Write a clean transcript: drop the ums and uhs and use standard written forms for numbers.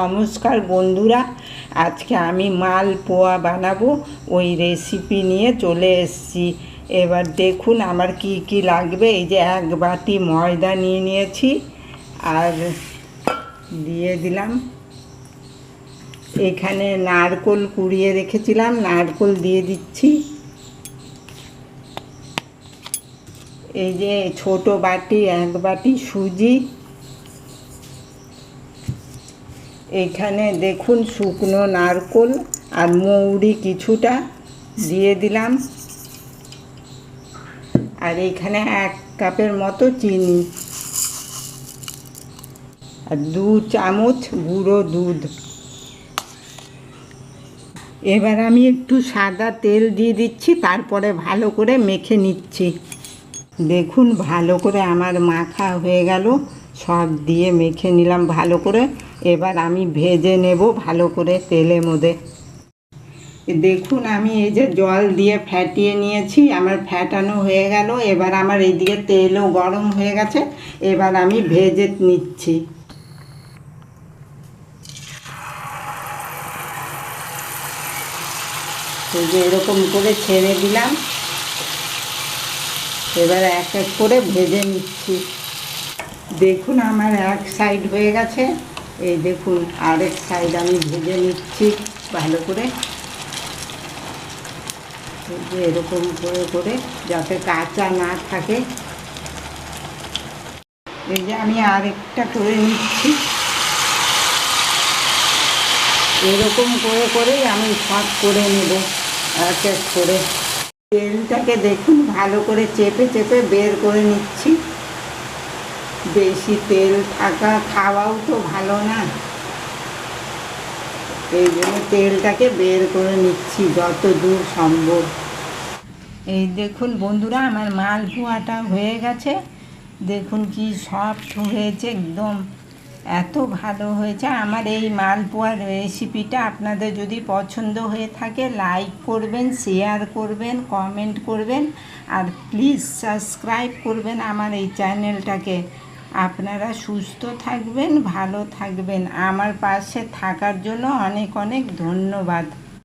নমস্কার বন্ধুরা, আজকে আমি মালপোয়া বানাবো ওই রেসিপি নিয়ে চলে এসেছি। এবার দেখুন আমার কি কি লাগবে। এই যে 1 বাটি ময়দা নিয়ে নিয়েছি, আর দিয়ে দিলাম এখানে নারকেল কুড়িয়ে রেখেছিলাম, নারকেল দিয়ে দিচ্ছি। এই যে ছোট বাটি 1 বাটি সুজি। এখানে দেখুন শুকনো নারকেল আর মৌরি কিছুটা দিয়ে দিলাম, আর এখানে 1 কাপের মতো চিনি আর 2 চামচ গুঁড়ো দুধ। এবার আমি একটু সাদা তেল দিয়ে দিচ্ছি, তারপরে ভালো করে মেখে নিচ্ছি। দেখুন ভালো করে আমার মাখা হয়ে গেল, সব দিয়ে মেখে নিলাম ভালো করে। এবার আমি ভেজে নেব ভালো করে তেলের মধ্যে। দেখুন আমি এই যে জল দিয়ে ফ্যাটিয়ে নিয়েছি, আমার ফ্যাটানো হয়ে গেল। এবার আমার এইদিকে তেলও গরম হয়ে গেছে, এবার আমি ভেজে নিচ্ছি। এই যে এরকম করে ছেড়ে দিলাম, এবার এক এক করে ভেজে নিচ্ছি। দেখুন আমার এক সাইড হয়ে গেছে, এই দেখুন আরেক সাইড আমি ভেজে নিচ্ছি ভালো করে। এই যে এরকম করে করে যাতে কাঁচা না থাকে। এই যে আমি আরেকটা করে নিচ্ছি, এরকম করে করেই আমি সব করে নেব এক এক করে। তেলটাকে দেখুন ভালো করে চেপে চেপে বের করে নিচ্ছি। বেশি তেল থাকা খাওয়াও তো ভালো না, এই জন্য তেলটাকে বের করে নিচ্ছি যত দূর সম্ভব। এই দেখুন বন্ধুরা আমার মালপোয়াটা হয়ে গেছে, দেখুন কি সফট হয়েছে, একদম এত ভালো হয়েছে। আমার এই মালপোয়ার রেসিপিটা আপনাদের যদি পছন্দ হয়ে থাকে লাইক করবেন, শেয়ার করবেন, কমেন্ট করবেন, আর প্লিজ সাবস্ক্রাইব করবেন আমার এই চ্যানেলটাকে। আপনারা সুস্থ থাকবেন, ভালো থাকবেন, আমার পাশে থাকার জন্য অনেক অনেক ধন্যবাদ।